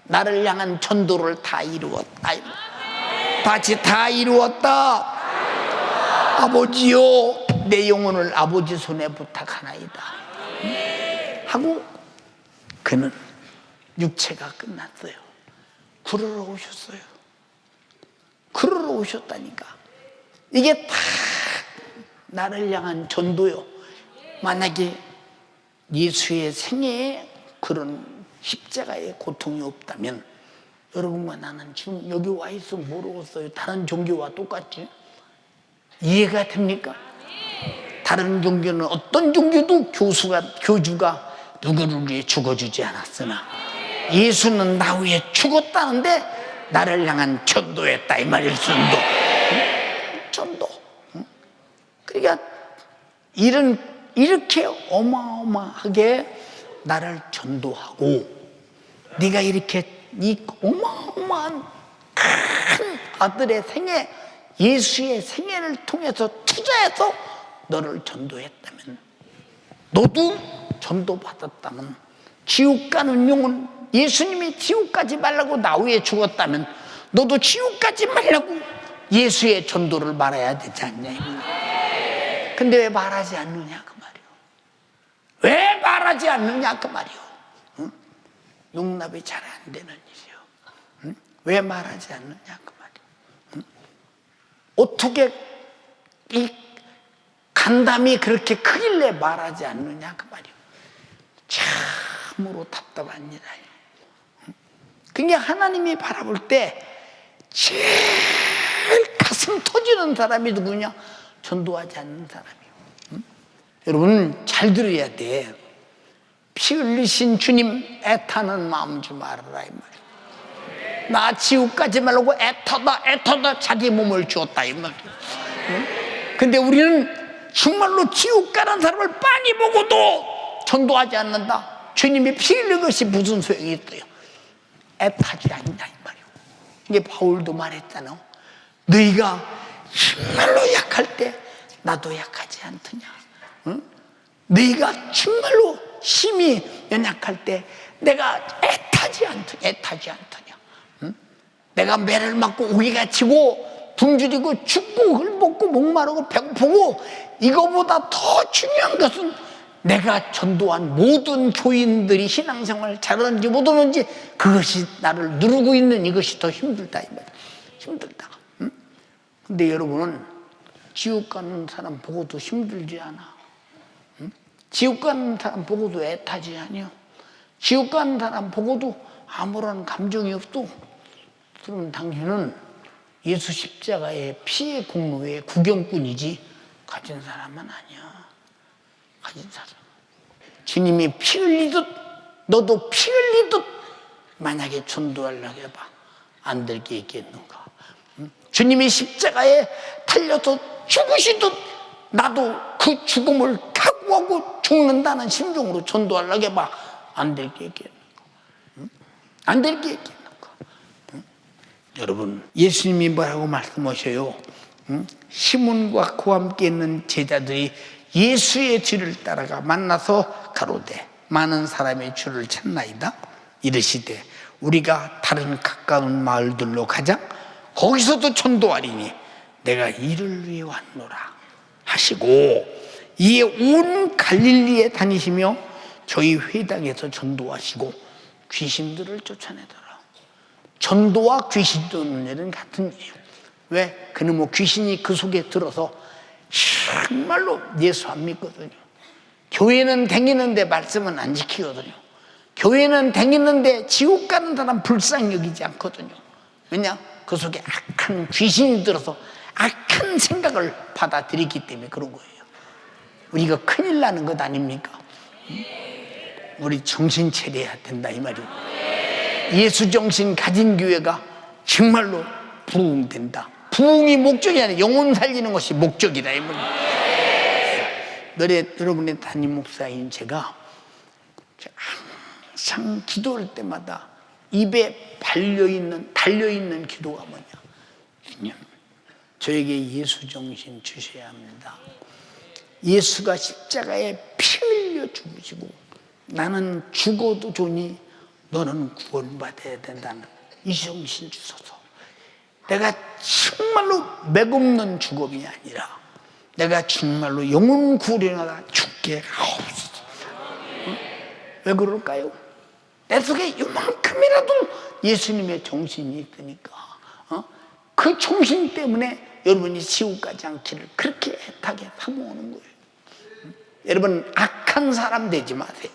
나를 향한 전도를 다 이루었다. 같이 다 이루었다. 아버지요, 내 영혼을 아버지 손에 부탁하나이다 하고 그는 육체가 끝났어요. 그러러 오셨어요. 그러러 오셨다니까. 이게 다 나를 향한 전도요. 만약에 예수의 생애에 그런 십자가의 고통이 없다면 여러분과 나는 지금 여기 와 있어 모르겠어요. 다른 종교와 똑같지? 이해가 됩니까? 다른 종교는 어떤 종교도 교주가 누구를 위해 죽어주지 않았으나 예수는 나 위해 죽었다는데 나를 향한 전도했다 이 말일 전도. 전도. 그러니까 이렇게 어마어마하게 나를 전도하고 네가 이렇게 이 어마어마한 큰 아들의 생애, 예수의 생애를 통해서 투자해서 너를 전도했다면, 너도 전도받았다면, 지옥 가는 영혼, 예수님이 지옥 가지 말라고 나 위해 죽었다면 너도 지옥 가지 말라고 예수의 전도를 말해야 되지 않냐. 근데 왜 말하지 않느냐 그 말이요. 왜 말하지 않느냐 그 말이요. 응? 용납이 잘 안 되는 일이요. 응? 왜 말하지 않느냐 그 말이요. 응? 어떻게 이 간담이 그렇게 크길래 말하지 않느냐 그 말이요. 참으로 답답한 일이에요. 그러니까 하나님이 바라볼 때 제일 가슴 터지는 사람이 누구냐? 전도하지 않는 사람이요. 응? 여러분 잘 들어야 돼. 피 흘리신 주님 애타는 마음 좀 알아라 이 말이야. 나 지옥 가지 말라고 애타다 자기 몸을 주었다 이 말이야. 응? 근데 우리는 정말로 지옥 가는 사람을 빤히 보고도 전도하지 않는다. 주님이 피 흘린 것이 무슨 소용이 있어요? 애타지 않냐 이 말이요. 이게 바울도 말했잖아. 너희가 정말로 약할 때 나도 약하지 않더냐. 응? 너희가 정말로 심히 연약할 때 내가 애타지 않더냐. 응? 내가 매를 맞고 오기가 치고 굶주리고 죽고 헐벗고 목마르고 배고프고 이거보다 더 중요한 것은 내가 전도한 모든 교인들이 신앙생활을 잘하는지 못하는지 그것이 나를 누르고 있는 이것이 더 힘들다 이 말이야. 힘들다. 응? 근데 여러분은 지옥 가는 사람 보고도 힘들지 않아. 응? 지옥 가는 사람 보고도 애타지 않아. 지옥 가는 사람 보고도 아무런 감정이 없어. 그럼 당신은 예수 십자가의 피의 공로의 구경꾼이지 가진 사람은 아니야. 가진 사람. 주님이 피 흘리듯 너도 피 흘리듯 만약에 전도하려고 해봐. 안 될 게 있겠는가. 응? 주님이 십자가에 달려서 죽으시듯 나도 그 죽음을 각오하고 죽는다는 심정으로 전도하려고 해봐. 안 될 게 있겠는가. 응? 안 될 게 있겠는가. 응? 여러분 예수님이 뭐라고 말씀하셔요? 응? 시몬과 그와 함께 있는 제자들이 예수의 뒤를 따라가 만나서 가로되 많은 사람의 주를 찾나이다. 이르시되 우리가 다른 가까운 마을들로 가자. 거기서도 전도하리니 내가 이를 위해 왔노라 하시고 이에 온 갈릴리에 다니시며 저희 회당에서 전도하시고 귀신들을 쫓아내더라. 전도와 귀신 쫓는 일은 같은 일이에요. 왜? 그는 뭐 귀신이 그 속에 들어서 정말로 예수 안 믿거든요. 교회는 다니는데 말씀은 안 지키거든요. 교회는 다니는데 지옥 가는 사람 불쌍히 여기지 않거든요. 왜냐? 그 속에 악한 귀신이 들어서 악한 생각을 받아들이기 때문에 그런 거예요. 우리가 큰일 나는 것 아닙니까? 우리 정신 차려야 된다 이 말이에요. 예수 정신 가진 교회가 정말로 부흥된다. 부흥이 목적이 아니라 영혼 살리는 것이 목적이다 이 말이에요. 여러분의 담임 목사인 제가 항상 기도할 때마다 입에 달려있는 기도가 뭐냐. 주님, 저에게 예수 정신 주셔야 합니다. 예수가 십자가에 피 흘려 죽으시고 나는 죽어도 좋으니 너는 구원받아야 된다는 이 정신 주소서. 내가 정말로 맥없는 죽음이 아니라 내가 정말로 영혼 구원하다 죽게 하옵소서. 왜 그럴까요? 내 속에 이만큼이라도 예수님의 정신이 있으니까 그 정신 때문에 여러분이 지옥 가지 않기를 그렇게 애타게 사모하는 거예요. 여러분 악한 사람 되지 마세요.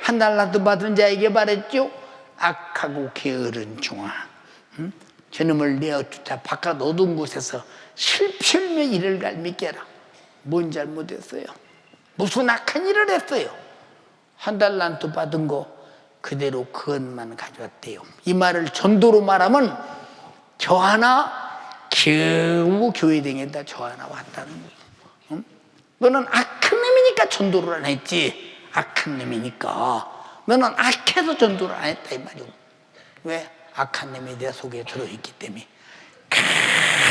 한 달란트 받은 자에게 말했죠. 악하고 게으른 종아, 저놈을 내어주자 바깥 어두운 곳에서 슬플며 이를 갈미게 해라. 뭔 잘못했어요? 무슨 악한 일을 했어요? 한 달란트 받은 거 그대로 그것만 가져왔대요. 이 말을 전도로 말하면 저 하나 겨우 교회 댕에다 저 하나 왔다는 거예요. 너는 악한 놈이니까 전도를 안 했지. 악한 놈이니까 너는 악해서 전도를 안 했다 이 말이오. 왜? 악한 놈이 내 속에 들어있기 때문에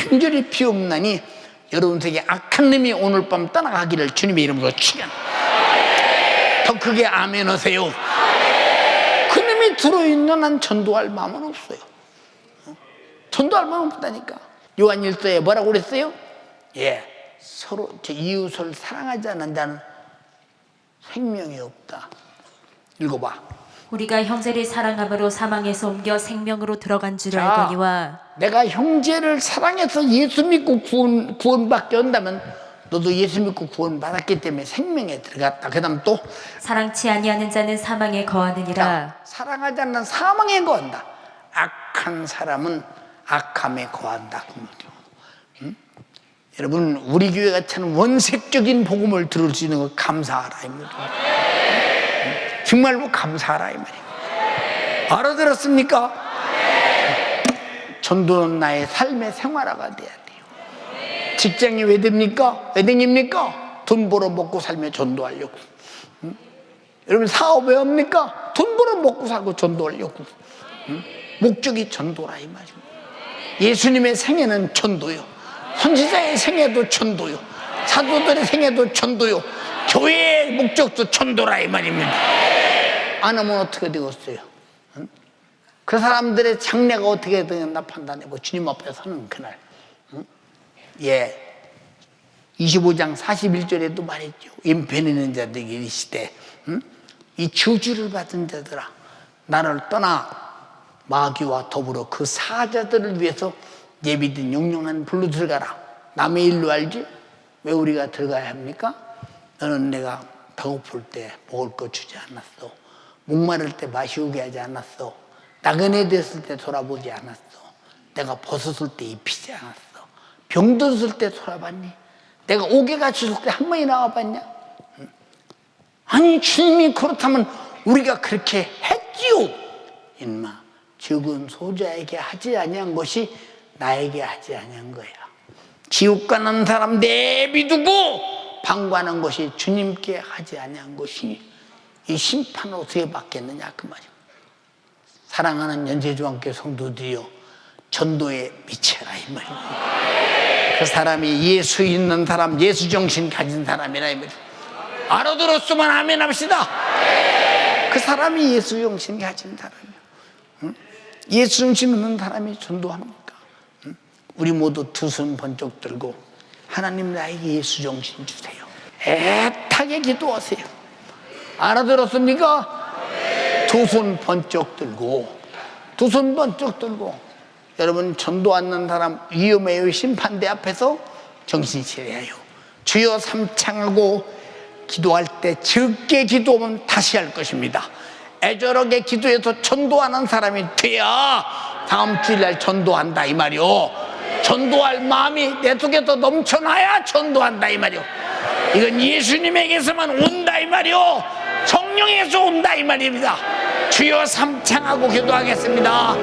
간절히 피옵나니 여러분 속에 악한 놈이 오늘 밤 떠나가기를 주님의 이름으로 축원합니다. 더 크게 아멘 하세요. 그 놈이 들어있는 한 전도할 마음은 없어요. 전도할 마음 없다니까. 요한일서에 뭐라고 그랬어요? 예, 서로 이웃을 사랑하지 않는 자는 생명이 없다. 읽어봐. 우리가 형제를 사랑함으로 사망에서 옮겨 생명으로 들어간 줄 자, 알거니와 내가 형제를 사랑해서 예수 믿고 구원받게 한다면 너도 예수 믿고 구원받았기 때문에 생명에 들어갔다. 그 다음 또 사랑치 아니하는 자는 사망에 거하느니라. 자, 사랑하지 않는 사망에 거한다. 악한 사람은 악함에 거한다. 그 말이요. 여러분, 우리 교회 같이 하는 원색적인 복음을 들을 수 있는 거 감사하라 이 말이에요. 정말로 감사하라 이 말이에요. 알아들었습니까? 전도는 나의 삶의 생활화가 돼야 돼요. 직장이 왜 됩니까? 왜 댕깁니까? 돈 벌어 먹고 살며 전도하려고. 여러분, 사업 왜 합니까? 돈 벌어 먹고 살고 전도하려고. 목적이 전도라 이 말이에요. 예수님의 생애는 전도요. 선지자의 생애도 전도요. 사도들의 생애도 전도요. 교회의 목적도 전도라 이 말입니다. 안 하면 어떻게 되겠어요? 그 사람들의 장래가 어떻게 되겠나 판단해보. 주님 앞에 서는 그날. 예, 25장 41절에도 말했죠. 인편 있는 자들에게 이르시되 이 저주를 받은 자들아, 나를 떠나 마귀와 더불어 그 사자들을 위해서 예비된 용령한 불로 들어가라. 남의 일로 알지? 왜 우리가 들어가야 합니까? 너는 내가 배고플 때 먹을 거 주지 않았어. 목마를 때 마시우게 하지 않았어. 나그네 됐을 때 돌아보지 않았어. 내가 벗었을 때 입히지 않았어. 병들었을 때 돌아봤니? 내가 옥에 갇혔을 때 한 번이 나와봤냐? 아니, 주님이 그렇다면 우리가 그렇게 했지요. 인마, 죽은 소자에게 하지 아니한 것이 나에게 하지 아니한 거야. 지옥 가는 사람 내비두고 방관한 것이 주님께 하지 아니한 것이니 이 심판을 어떻게 받겠느냐 그 말이야. 사랑하는 연세조항교 성도들이여, 전도에 미쳐라 이 말이야. 그 사람이 예수 있는 사람, 예수 정신 가진 사람이라 이 말이야. 알아들었으면 아멘 합시다. 그 사람이 예수 정신 가진 사람이야. 예수 정신 없는 사람이 전도합니까? 우리 모두 두 손 번쩍 들고 하나님, 나에게 예수 정신 주세요. 애타게 기도하세요. 알아들었습니까? 두 손 번쩍 들고, 두 손 번쩍 들고. 여러분, 전도 않는 사람 위험해요. 심판대 앞에서 정신 차려야 해요. 주여 삼창하고 기도할 때 적게 기도하면 다시 할 것입니다. 애절하게 기도해서 전도하는 사람이 돼야 다음 주일날 전도한다 이 말이요. 전도할 마음이 내 속에서 넘쳐나야 전도한다 이 말이요. 이건 예수님에게서만 온다 이 말이요. 성령에서 온다 이 말입니다. 주여 삼창하고 기도하겠습니다.